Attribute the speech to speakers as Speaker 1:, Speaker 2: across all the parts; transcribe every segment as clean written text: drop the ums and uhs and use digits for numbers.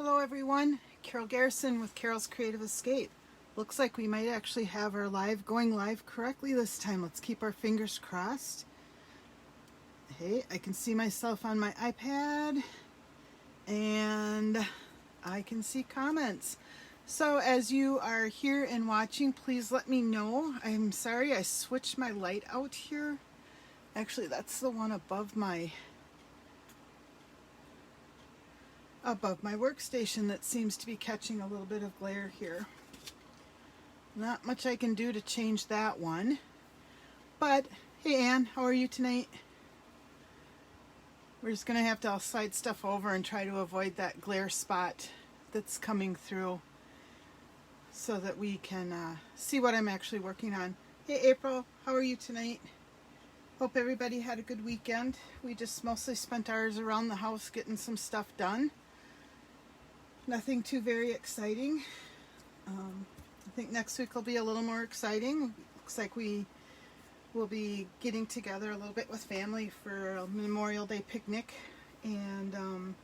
Speaker 1: Hello everyone, Carol Garrison with Carol's Creative Escape. Looks like we might actually have our going live correctly this time. Let's keep our fingers crossed. Hey, I can see myself on my iPad and I can see comments. So as you are here and watching, please let me know. I'm sorry I switched my light out here. Actually, that's the one above my workstation that seems to be catching a little bit of glare here. Not much I can do to change that one. But, hey Ann, how are you tonight? We're just going to have to all slide stuff over and try to avoid that glare spot that's coming through so that we can see what I'm actually working on. Hey April, how are you tonight? Hope everybody had a good weekend. We just mostly spent ours around the house getting some stuff done. Nothing too very exciting. I think next week will be a little more exciting. Looks like we will be getting together a little bit with family for a Memorial Day picnic and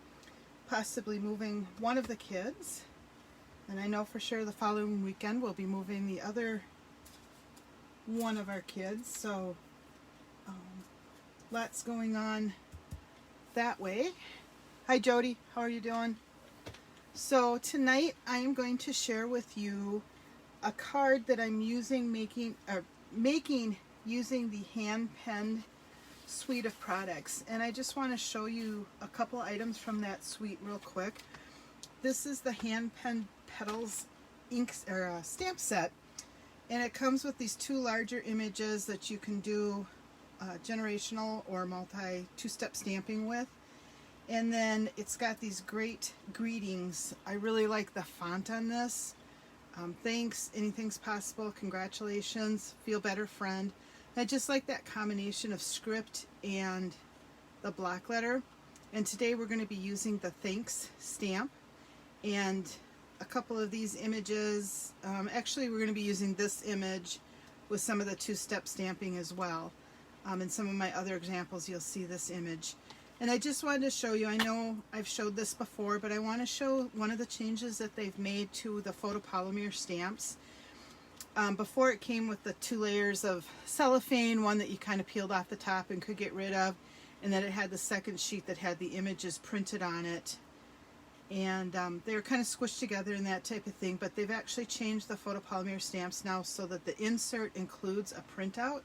Speaker 1: possibly moving one of the kids. And I know for sure the following weekend we'll be moving the other one of our kids. So lots going on that way. Hi Jody, how are you doing? So tonight I am going to share with you a card that I'm using making using the Hand-Penned suite of products, and I just want to show you a couple items from that suite real quick. This is the Hand-Penned Petals inks or stamp set, and it comes with these two larger images that you can do generational or multi two-step stamping with. And then it's got these great greetings. I really like the font on this. Thanks, anything's possible, congratulations, feel better friend. I just like that combination of script and the block letter. And today we're going to be using the thanks stamp and a couple of these images. Actually, we're going to be using this image with some of the two-step stamping as well. In some of my other examples, you'll see this image. And I just wanted to show you, I know I've showed this before, but I want to show one of the changes that they've made to the photopolymer stamps. Before it came with the two layers of cellophane, one that you kind of peeled off the top and could get rid of, and then it had the second sheet that had the images printed on it. And they were kind of squished together and that type of thing, but they've actually changed the photopolymer stamps now so that the insert includes a printout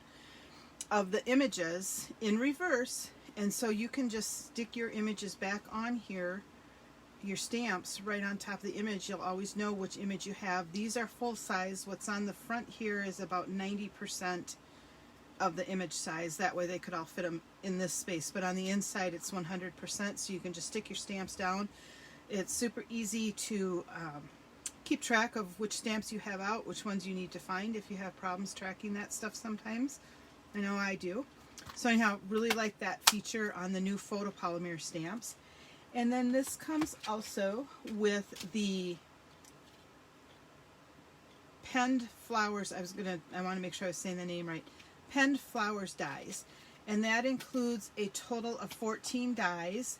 Speaker 1: of the images in reverse. And so you can just stick your images back on here, your stamps right on top of the image. You'll always know which image you have. These are full size. What's on the front here is about 90% of the image size. That way they could all fit them in this space. But on the inside it's 100%, so you can just stick your stamps down. It's super easy to keep track of which stamps you have out, which ones you need to find if you have problems tracking that stuff sometimes. I know I do. So anyhow, really like that feature on the new photopolymer stamps. And then this comes also with the Penned Flowers. I want to make sure I was saying the name right. Penned Flowers dies. And that includes a total of 14 dies.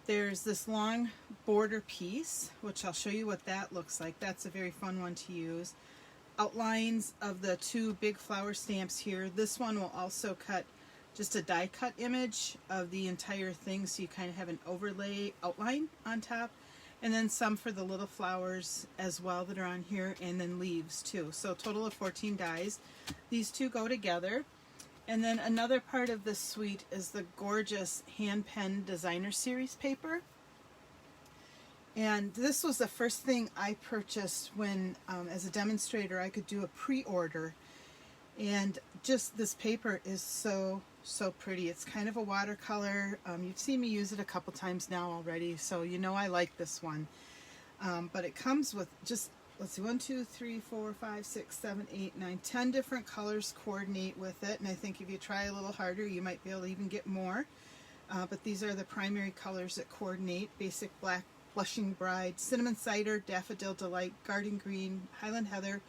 Speaker 1: There's this long border piece, which I'll show you what that looks like. That's a very fun one to use. Outlines of the two big flower stamps here. This one will also cut just a die cut image of the entire thing, so you kind of have an overlay outline on top, and then some for the little flowers as well that are on here, and then leaves too. So a total of 14 dies. These two go together. And then another part of this suite is the gorgeous Hand-Penned Designer Series paper. And this was the first thing I purchased when, as a demonstrator, I could do a pre-order. And just this paper is so pretty. It's kind of a watercolor. You've seen me use it a couple times now already, so you know I like this one. But it comes with just, let's see, 1, 2, 3, 4, 5, 6, 7, 8, 9, 10 different colors coordinate with it. And I think if you try a little harder, you might be able to even get more. But these are the primary colors that coordinate: Basic Black, Blushing Bride, Cinnamon Cider, Daffodil Delight, Garden Green, Highland Heather,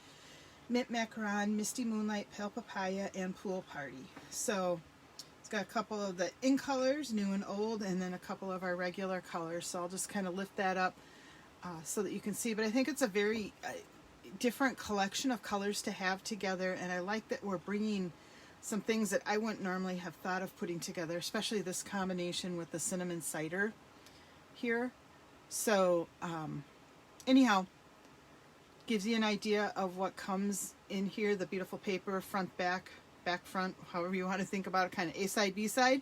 Speaker 1: Mint Macaron, Misty Moonlight, Pale Papaya, and Pool Party. So it's got a couple of the in colors, new and old, and then a couple of our regular colors. So I'll just kind of lift that up so that you can see. But I think it's a very different collection of colors to have together, and I like that we're bringing some things that I wouldn't normally have thought of putting together, especially this combination with the cinnamon cider here. So anyhow, gives you an idea of what comes in here, the beautiful paper, front, back, back, front, however you want to think about it, kind of A side, B side,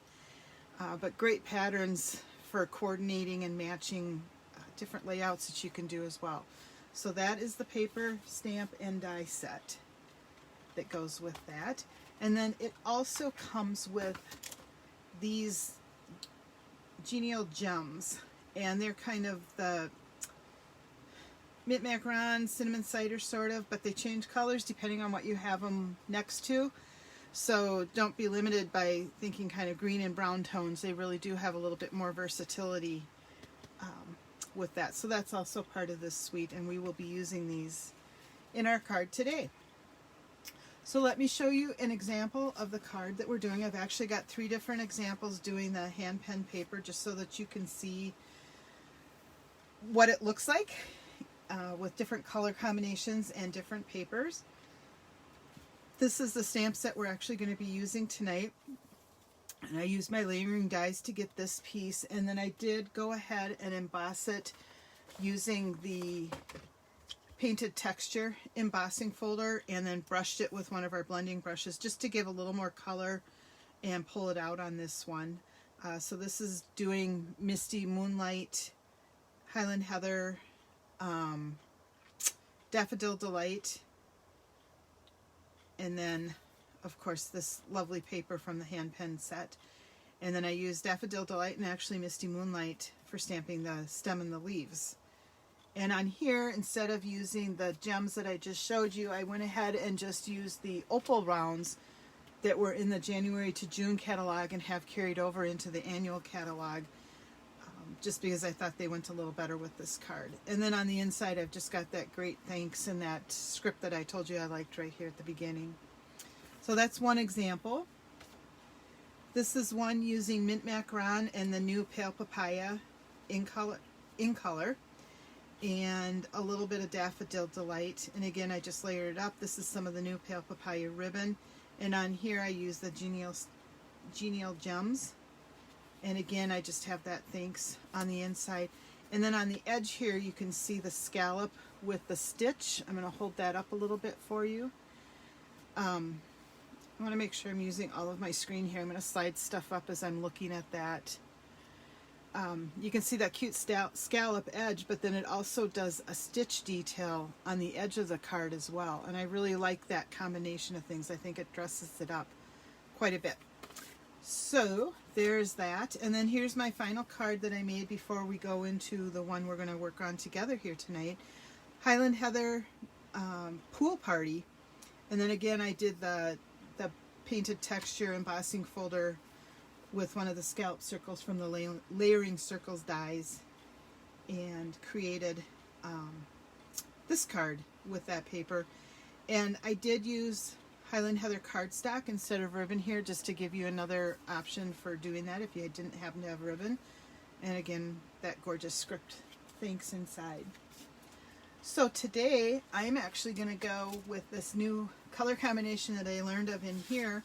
Speaker 1: but great patterns for coordinating and matching different layouts that you can do as well. So that is the paper, stamp, and die set that goes with that. And then it also comes with these genial gems, and they're kind of the mint macaron, cinnamon cider sort of, but they change colors depending on what you have them next to. So don't be limited by thinking kind of green and brown tones. They really do have a little bit more versatility with that. So that's also part of this suite, and we will be using these in our card today. So let me show you an example of the card that we're doing. I've actually got 3 different examples doing the hand pen paper, just so that you can see what it looks like with different color combinations and different papers. This is the stamp set we're actually going to be using tonight. And I used my layering dies to get this piece, and then I did go ahead and emboss it using the painted texture embossing folder, and then brushed it with one of our blending brushes just to give a little more color and pull it out on this one. So this is doing Misty Moonlight, Highland Heather, Daffodil Delight, and then of course this lovely paper from the hand pen set. And then I used Daffodil Delight and actually Misty Moonlight for stamping the stem and the leaves. And on here, instead of using the gems that I just showed you, I went ahead and just used the opal rounds that were in the January to June catalog and have carried over into the annual catalog, just because I thought they went a little better with this card. And then on the inside, I've just got that great thanks and that script that I told you I liked right here at the beginning. So that's one example. This is one using mint macaron and the new pale papaya in color, and a little bit of Daffodil Delight. And again, I just layered it up. This is some of the new pale papaya ribbon, and on here I use the genial gems. And again, I just have that thanks on the inside. And then on the edge here, you can see the scallop with the stitch. I'm going to hold that up a little bit for you. I want to make sure I'm using all of my screen here. I'm going to slide stuff up as I'm looking at that. You can see that cute scallop edge, but then it also does a stitch detail on the edge of the card as well. And I really like that combination of things. I think it dresses it up quite a bit. So there's that. And then here's my final card that I made before we go into the one we're going to work on together here tonight. Highland Heather Pool Party. And then again, I did the painted texture embossing folder with one of the scallop circles from the layering circles dies, and created this card with that paper. And I did use Highland Heather cardstock instead of ribbon here, just to give you another option for doing that if you didn't happen to have ribbon. And again, that gorgeous script thanks inside. So today I'm actually going to go with this new color combination that I learned of in here,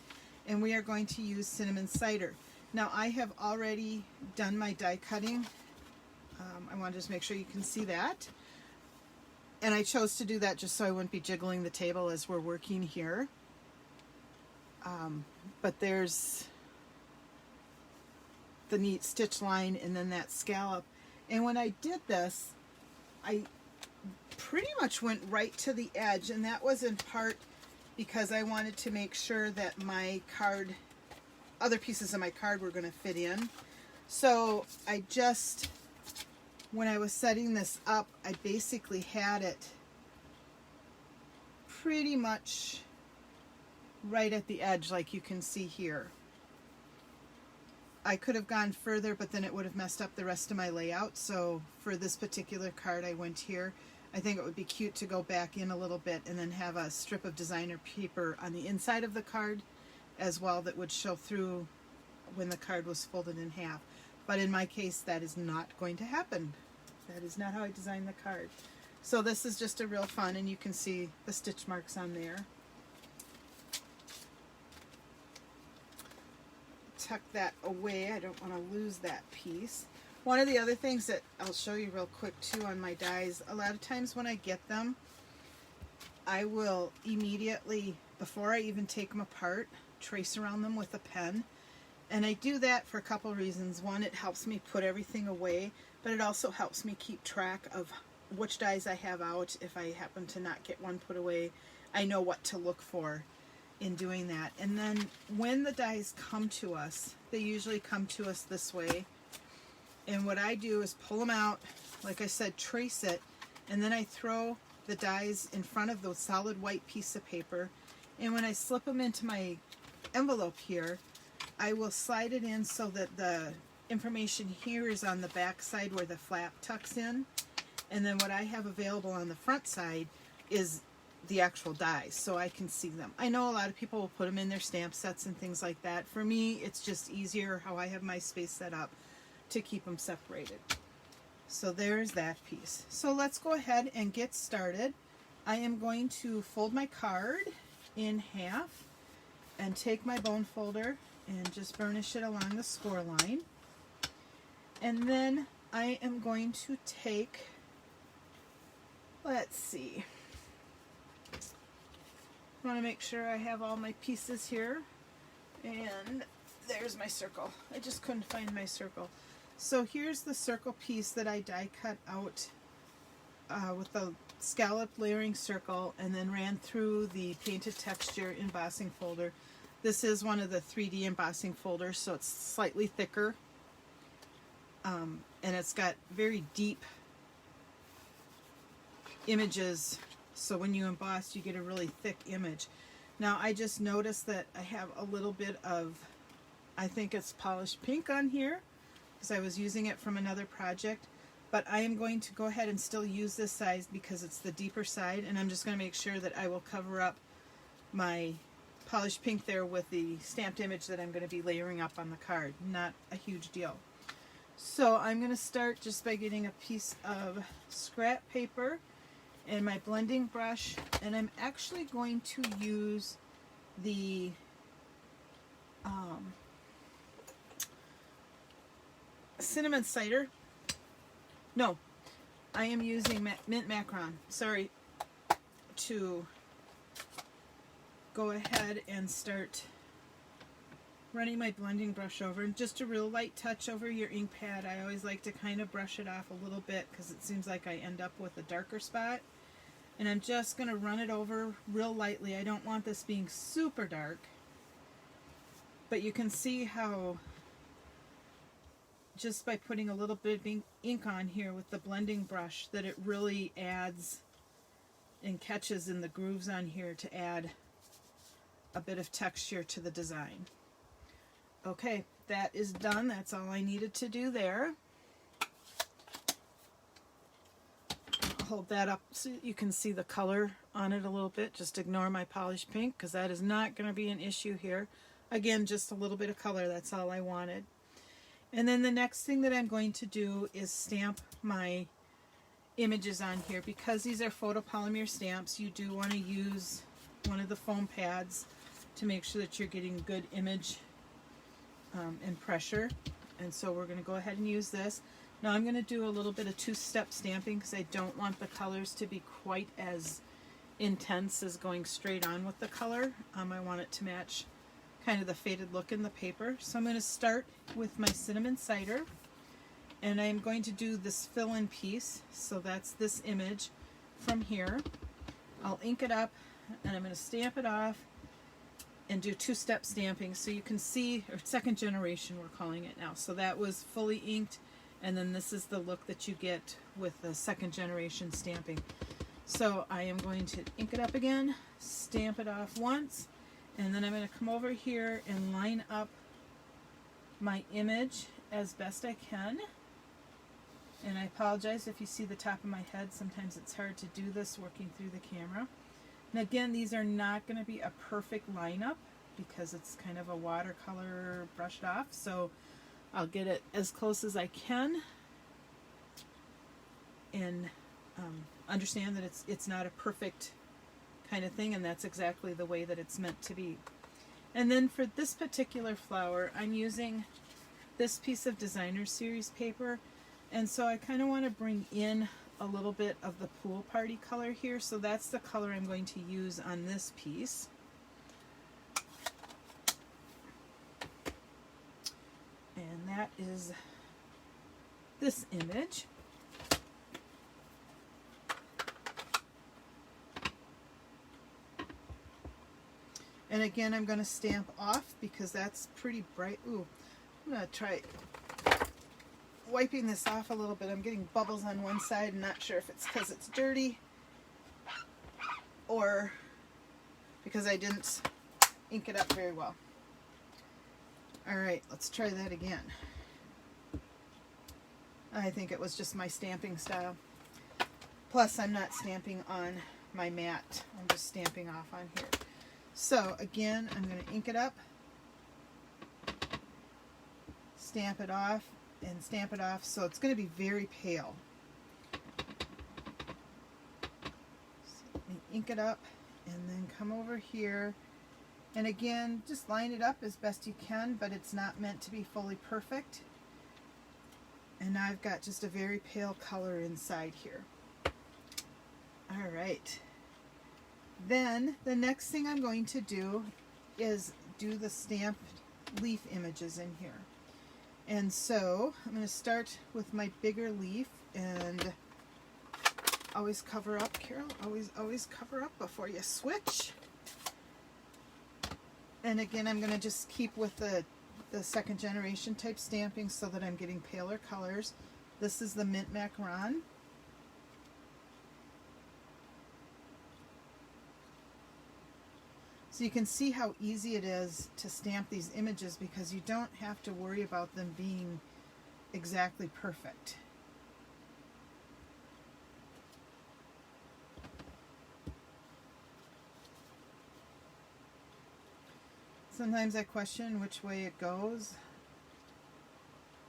Speaker 1: and we are going to use cinnamon cider. Now I have already done my die cutting. I want to just make sure you can see that. And I chose to do that just so I wouldn't be jiggling the table as we're working here. But there's the neat stitch line and then that scallop. And when I did this, I pretty much went right to the edge, and that was in part because I wanted to make sure that my card, other pieces of my card were going to fit in. So I just, when I was setting this up, I basically had it pretty much right at the edge, like you can see here. I could have gone further, but then it would have messed up the rest of my layout. So for this particular card, I went here. I think it would be cute to go back in a little bit and then have a strip of designer paper on the inside of the card as well that would show through when the card was folded in half. But in my case, that is not going to happen. That is not how I designed the card. So this is just a real fun, and you can see the stitch marks on there. Tuck that away. I don't want to lose that piece. One of the other things that I'll show you real quick too on my dies, a lot of times when I get them, I will immediately, before I even take them apart, trace around them with a pen. And I do that for a couple reasons. One, it helps me put everything away, but it also helps me keep track of which dies I have out. If I happen to not get one put away, I know what to look for in doing that. And then when the dies come to us, they usually come to us this way. And what I do is pull them out, like I said, trace it, and then I throw the dies in front of the solid white piece of paper. And when I slip them into my envelope here, I will slide it in so that the information here is on the back side where the flap tucks in. And then what I have available on the front side is the actual dies, so I can see them. I know a lot of people will put them in their stamp sets and things like that. For me, it's just easier how I have my space set up to keep them separated. So there's that piece. So let's go ahead and get started. I am going to fold my card in half and take my bone folder and just burnish it along the score line. And then I am going to take, let's see, I want to make sure I have all my pieces here. And there's my circle. I just couldn't find my circle. So here's the circle piece that I die cut out with the scalloped layering circle and then ran through the painted texture embossing folder. This is one of the 3D embossing folders, so it's slightly thicker. And it's got very deep images, so when you emboss you get a really thick image. Now I just noticed that I have a little bit of, I think it's polished pink on here, because I was using it from another project, but I am going to go ahead and still use this size because it's the deeper side, and I'm just going to make sure that I will cover up my polished pink there with the stamped image that I'm going to be layering up on the card. Not a huge deal. So I'm going to start just by getting a piece of scrap paper and my blending brush, and I'm actually going to use the cinnamon cider. No, I am using mint macaron, sorry, to go ahead and start running my blending brush over, and just a real light touch over your ink pad. I always like to kind of brush it off a little bit because it seems like I end up with a darker spot. And I'm just going to run it over real lightly. I don't want this being super dark, but you can see how just by putting a little bit of ink on here with the blending brush that it really adds and catches in the grooves on here to add a bit of texture to the design. Okay, that is done. That's all I needed to do there. I'll hold that up so you can see the color on it a little bit. Just ignore my polished pink because that is not going to be an issue here. Again, just a little bit of color, that's all I wanted. And then the next thing that I'm going to do is stamp my images on here. Because these are photopolymer stamps, you do want to use one of the foam pads to make sure that you're getting good image and pressure. And so we're going to go ahead and use this. Now I'm going to do a little bit of two-step stamping because I don't want the colors to be quite as intense as going straight on with the color. I want it to match kind of the faded look in the paper. So I'm going to start with my cinnamon cider, and I'm going to do this fill-in piece. So that's this image from here. I'll ink it up and I'm going to stamp it off and do two-step stamping so you can see, or second generation we're calling it now. So that was fully inked, and then this is the look that you get with the second generation stamping. So I am going to ink it up again, stamp it off once, and then I'm going to come over here and line up my image as best I can. And I apologize if you see the top of my head. Sometimes it's hard to do this working through the camera. And again, these are not going to be a perfect lineup because it's kind of a watercolor brushed off. So I'll get it as close as I can. and understand that it's not a perfect kind of thing, and that's exactly the way that it's meant to be. And then for this particular flower, I'm using this piece of Designer Series paper, and so I kind of want to bring in a little bit of the pool party color here, so that's the color I'm going to use on this piece. And that is this image. And again, I'm going to stamp off because that's pretty bright. Ooh, I'm going to try wiping this off a little bit. I'm getting bubbles on one side. I'm not sure if it's because it's dirty or because I didn't ink it up very well. Alright, let's try that again. I think it was just my stamping style. Plus, I'm not stamping on my mat. I'm just stamping off on here. So, again, I'm going to ink it up, stamp it off, and stamp it off. So it's going to be very pale. So let me ink it up, and then come over here. And again, just line it up as best you can, but it's not meant to be fully perfect. And now I've got just a very pale color inside here. All right. Then the next thing I'm going to do is do the stamped leaf images in here. And so I'm going to start with my bigger leaf, and always cover up, Carol. Always cover up before you switch. And again, I'm going to just keep with the second generation type stamping so that I'm getting paler colors. This is the mint macaron. So you can see how easy it is to stamp these images because you don't have to worry about them being exactly perfect. Sometimes I question which way it goes.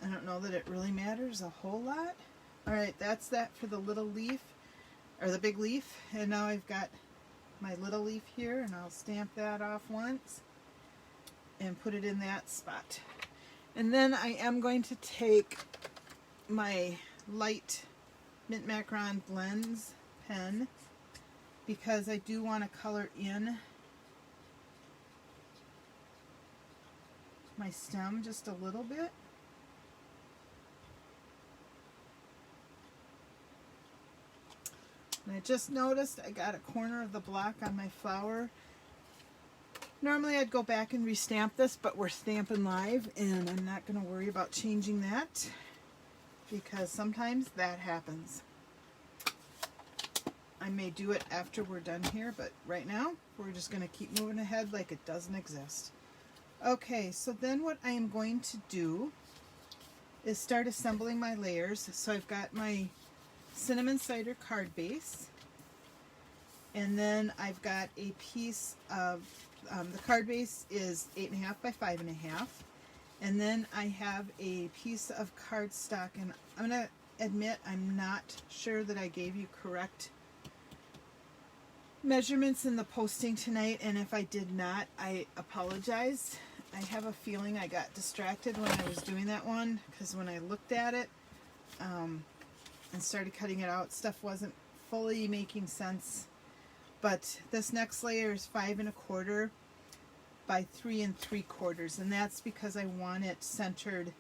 Speaker 1: I don't know that it really matters a whole lot. Alright, that's that for the little leaf, or the big leaf. And now I've got my little leaf here, and I'll stamp that off once and put it in that spot. And then I am going to take my light Mint Macaron Blends pen because I do want to color in my stem just a little bit. And I just noticed I got a corner of the block on my flower. Normally I'd go back and restamp this, but we're stamping live and I'm not going to worry about changing that because sometimes that happens. I may do it after we're done here, but right now we're just going to keep moving ahead like it doesn't exist. Okay, so then what I am going to do is start assembling my layers. So I've got my cinnamon cider card base, and then I've got a piece of, the card base is 8.5 by 5.5, and then I have a piece of cardstock, and I'm going to admit I'm not sure that I gave you correct measurements in the posting tonight, and if I did not, I apologize. I have a feeling I got distracted when I was doing that one, because when I looked at it and started cutting it out, stuff wasn't fully making sense. But this next layer is 5 1/4 by 3 3/4, and that's because I want it centered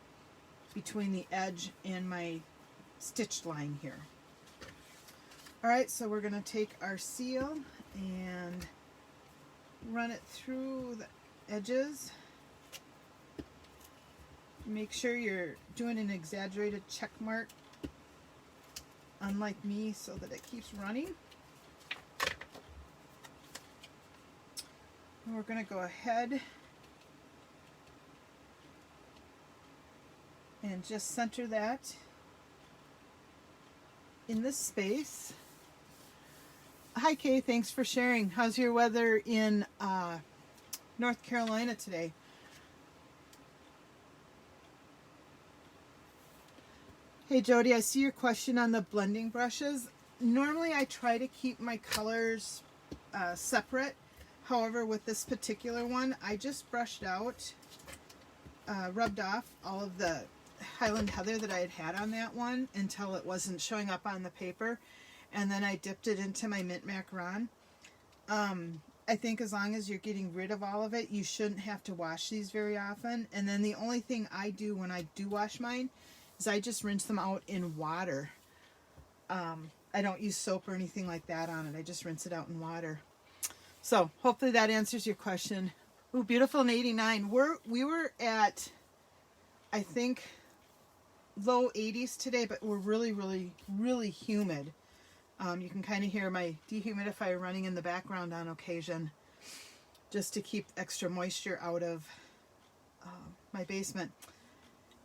Speaker 1: between the edge and my stitched line here. Alright, so we're going to take our seal and run it through the edges. Make sure you're doing an exaggerated check mark, unlike me, so that it keeps running. And we're going to go ahead and just center that in this space. Hi Kay, thanks for sharing. How's your weather in North Carolina today? Hey Hey Jody, I see your question on the blending brushes. Normally I try to keep my colors separate. However, with this particular one, I just brushed out, rubbed off all of the Highland Heather that I had on that one until it wasn't showing up on the paper. And then I dipped it into my mint macaron. I think as long as you're getting rid of all of it, you shouldn't have to wash these very often. And then the only thing I do when I do wash mine is I just rinse them out in water. I don't use soap or anything like that on it. I just rinse it out in water. So hopefully that answers your question. Ooh, beautiful in 89. We were at, I think, low 80s today, but we're really, really, really humid. You can kind of hear my dehumidifier running in the background on occasion just to keep extra moisture out of my basement.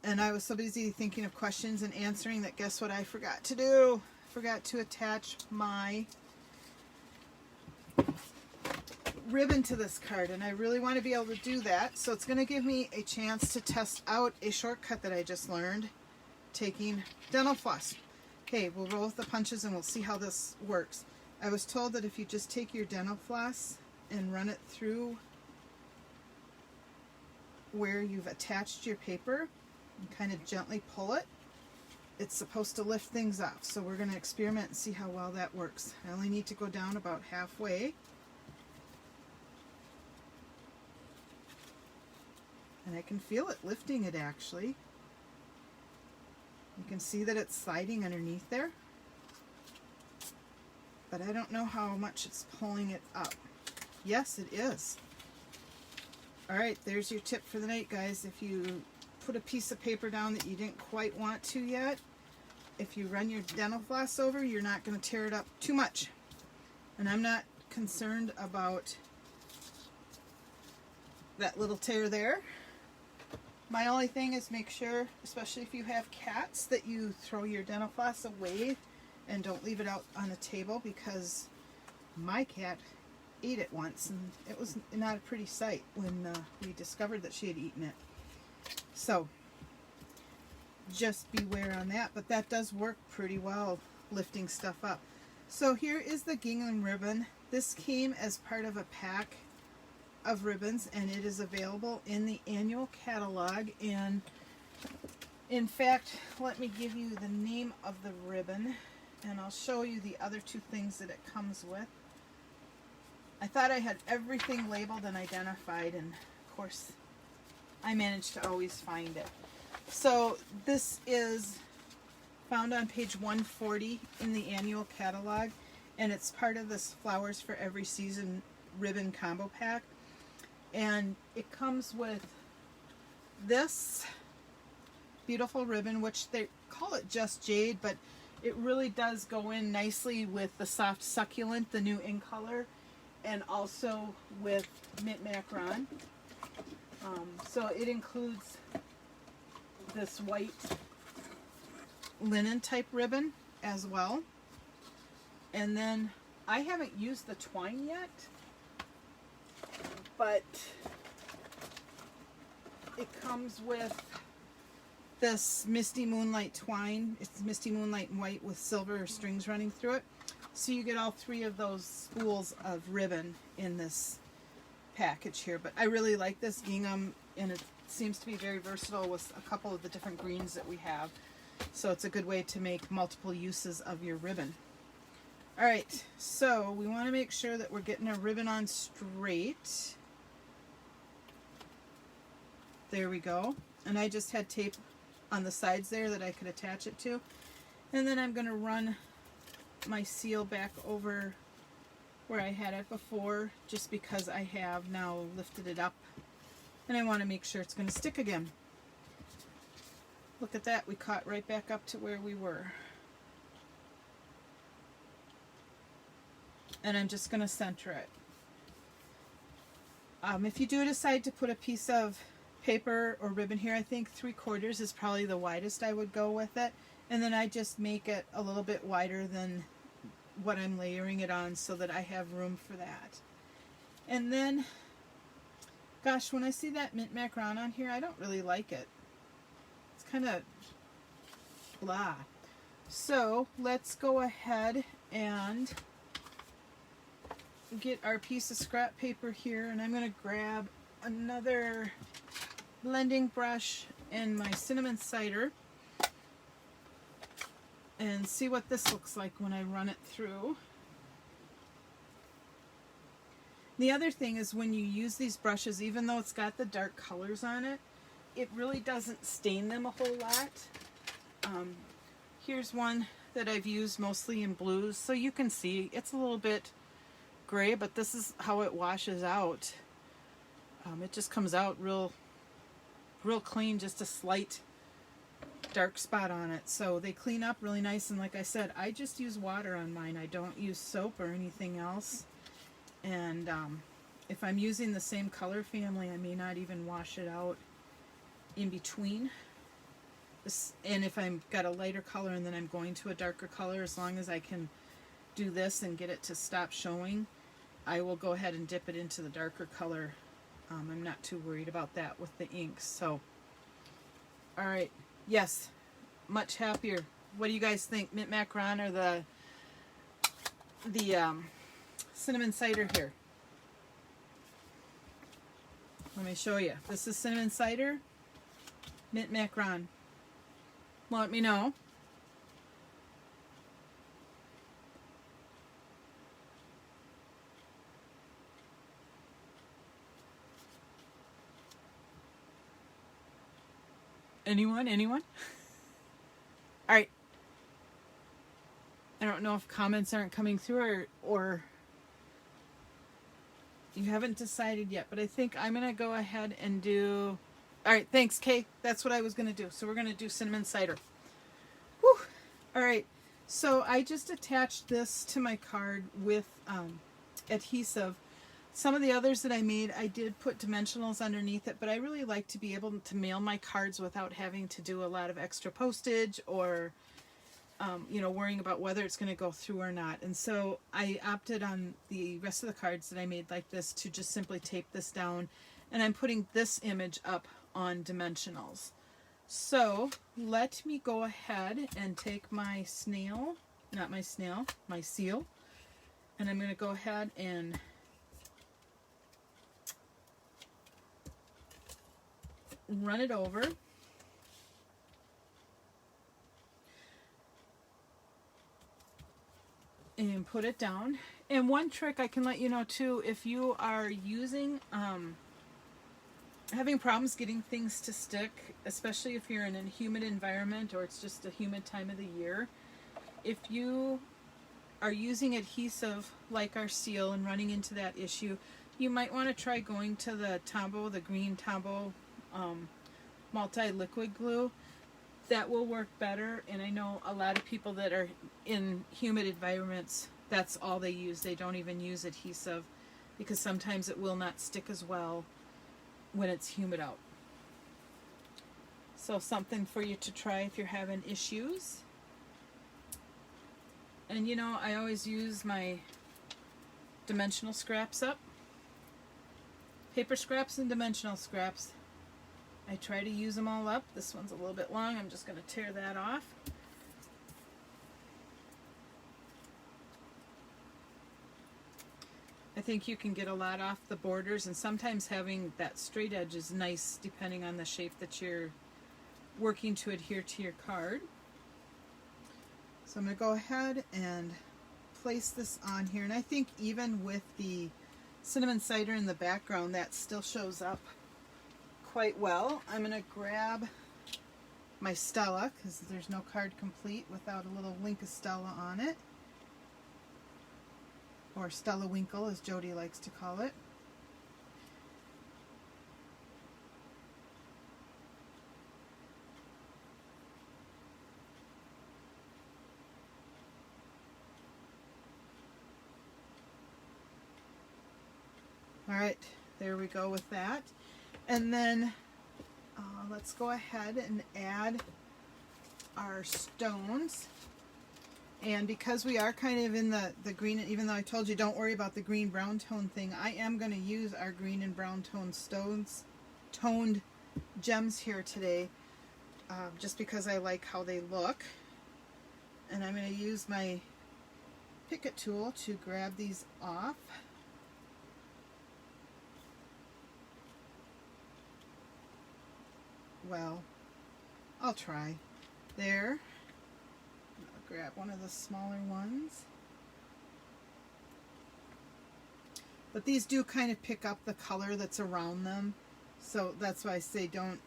Speaker 1: And I was so busy thinking of questions and answering that guess what I forgot to do? I forgot to attach my ribbon to this card, and I really want to be able to do that. So it's going to give me a chance to test out a shortcut that I just learned, taking dental floss. Okay, we'll roll with the punches and we'll see how this works. I was told that if you just take your dental floss and run it through where you've attached your paper and kind of gently pull it, it's supposed to lift things off. So we're going to experiment and see how well that works. I only need to go down about halfway. And I can feel it lifting it actually. You can see that it's sliding underneath there, but I don't know how much it's pulling it up. Yes, it is. All right, there's your tip for the night, guys. If you put a piece of paper down that you didn't quite want to yet, if you run your dental floss over, you're not going to tear it up too much. And I'm not concerned about that little tear there. My only thing is make sure, especially if you have cats, that you throw your dental floss away and don't leave it out on a table, because my cat ate it once and it was not a pretty sight when we discovered that she had eaten it. So just beware on that, but that does work pretty well, lifting stuff up. So here is the gingham ribbon. This came as part of a pack of ribbons, and it is available in the annual catalog. And in fact, let me give you the name of the ribbon and I'll show you the other two things that it comes with. I thought I had everything labeled and identified, and of course I managed to always find it. So this is found on page 140 in the annual catalog, and it's part of this Flowers for Every Season ribbon combo pack. And it comes with this beautiful ribbon, which they call it Just Jade, but it really does go in nicely with the Soft Succulent, the new in color, and also with Mint Macaron. So it includes this white linen type ribbon as well. And then I haven't used the twine yet, but it comes with this Misty Moonlight twine. It's Misty Moonlight in white with silver strings running through it. So you get all three of those spools of ribbon in this package here. But I really like this gingham, and it seems to be very versatile with a couple of the different greens that we have. So it's a good way to make multiple uses of your ribbon. Alright, so we want to make sure that we're getting our ribbon on straight. There we go. And I just had tape on the sides there that I could attach it to. And then I'm going to run my seal back over where I had it before, just because I have now lifted it up. And I want to make sure it's going to stick again. Look at that, we caught right back up to where we were. And I'm just going to center it. If you do decide to put a piece of paper or ribbon here, I think 3/4 is probably the widest I would go with it. And then I just make it a little bit wider than what I'm layering it on so that I have room for that. And then, gosh, when I see that Mint Macaron on here, I don't really like it. It's kind of blah. So let's go ahead and get our piece of scrap paper here, and I'm going to grab another blending brush and my cinnamon cider and see what this looks like when I run it through. The other thing is when you use these brushes, even though it's got the dark colors on it, it really doesn't stain them a whole lot. Here's one that I've used mostly in blues, so you can see it's a little bit gray, but this is how it washes out. It just comes out real clean, just a slight dark spot on it. So they clean up really nice, and like I said, I just use water on mine. I don't use soap or anything else. And if I'm using the same color family, I may not even wash it out in between. And if I've got a lighter color and then I'm going to a darker color, as long as I can do this and get it to stop showing, I will go ahead and dip it into the darker color. I'm not too worried about that with the inks. So, all right, yes, much happier. What do you guys think, mint macaron or the cinnamon cider here? Let me show you. This is cinnamon cider, mint macaron. Let me know. Anyone? Anyone? All right. I don't know if comments aren't coming through or you haven't decided yet, but I think I'm going to go ahead and do... All right, thanks, Kay. That's what I was going to do. So we're going to do cinnamon cider. Whew. All right, so I just attached this to my card with adhesive. Some of the others that I made, I did put dimensionals underneath it, but I really like to be able to mail my cards without having to do a lot of extra postage or, you know, worrying about whether it's going to go through or not. And so I opted on the rest of the cards that I made like this to just simply tape this down. And I'm putting this image up on dimensionals. So let me go ahead and take my snail, not my snail, my seal, and I'm going to go ahead and run it over. And put it down. And one trick I can let you know too, if you are using having problems getting things to stick, especially if you're in a humid environment or it's just a humid time of the year, if you are using adhesive like our seal and running into that issue, you might want to try going to the Tombow, the green Tombow multi-liquid glue. That will work better, and I know a lot of people that are in humid environments, that's all they use. They don't even use adhesive because sometimes it will not stick as well when it's humid out. So something for you to try if you're having issues. And you know, I always use my dimensional scraps up. Paper scraps and dimensional scraps. I try to use them all up. This one's a little bit long. I'm just going to tear that off. I think you can get a lot off the borders, and sometimes having that straight edge is nice depending on the shape that you're working to adhere to your card. So I'm going to go ahead and place this on here, and I think even with the cinnamon cider in the background, that still shows up quite well. I'm going to grab my Stella, because there's no card complete without a little link of Stella on it. Or Stella Winkle, as Jody likes to call it. All right, there we go with that. And then let's go ahead and add our stones. And because we are kind of in the green, even though I told you don't worry about the green brown tone thing, I am going to use our green and brown tone stones, toned gems here today. just because I like how they look. And I'm going to use my Picket tool to grab these off. Well, I'll try. There. I'll grab one of the smaller ones. But these do kind of pick up the color that's around them. So that's why I say don't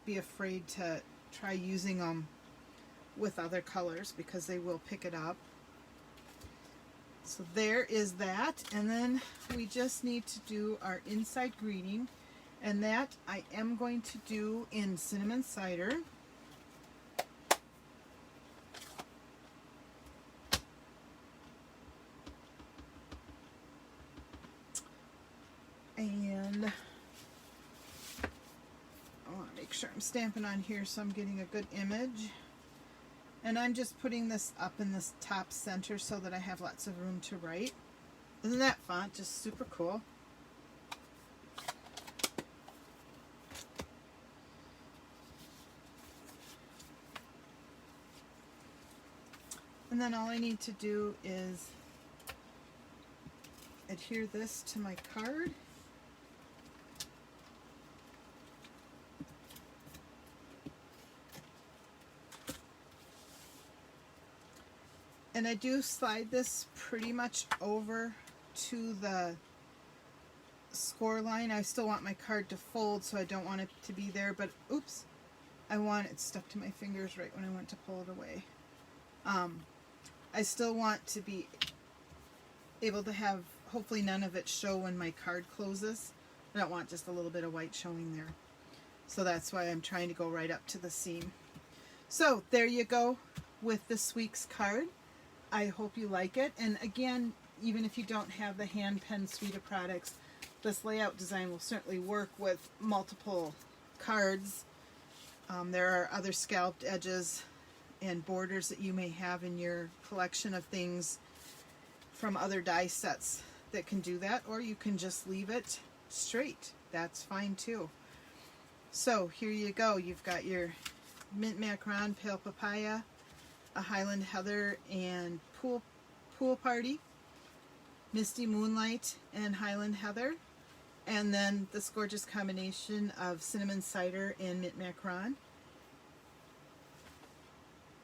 Speaker 1: be afraid to try using them with other colors, because they will pick it up. So there is that, and then we just need to do our inside greeting, and that I am going to do in cinnamon cider. And I want to make sure I'm stamping on here so I'm getting a good image. And I'm just putting this up in this top center so that I have lots of room to write. Isn't that font just super cool? And then all I need to do is adhere this to my card. And I do slide this pretty much over to the score line. I still want my card to fold, so I don't want it to be there, but oops, I want it stuck to my fingers right when I went to pull it away. I still want to be able to have, hopefully none of it show when my card closes. I don't want just a little bit of white showing there. So that's why I'm trying to go right up to the seam. So there you go with this week's card. I hope you like it. And again, even if you don't have the hand-penned suite of products, this layout design will certainly work with multiple cards. There are other scalloped edges and borders that you may have in your collection of things from other die sets that can do that, or you can just leave it straight. That's fine too. So here you go. You've got your mint macaron, pale papaya, a Highland Heather and pool party, misty moonlight and Highland Heather, and then this gorgeous combination of cinnamon cider and mint macaron.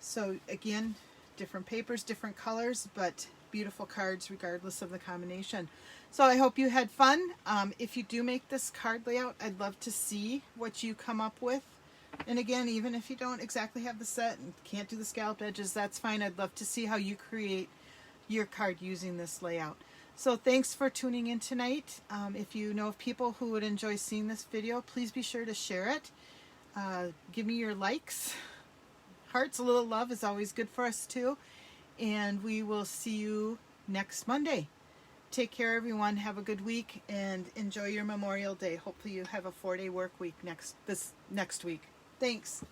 Speaker 1: So again, different papers, different colors, but beautiful cards regardless of the combination. So I hope you had fun. If you do make this card layout, I'd love to see what you come up with. And again, even if you don't exactly have the set and can't do the scalloped edges, that's fine. I'd love to see how you create your card using this layout. So thanks for tuning in tonight. If you know of people who would enjoy seeing this video, please be sure to share it. Give me your likes. Hearts, a little love is always good for us too. And we will see you next Monday. Take care, everyone. Have a good week and enjoy your Memorial Day. Hopefully you have a 4-day work week next week. Thanks.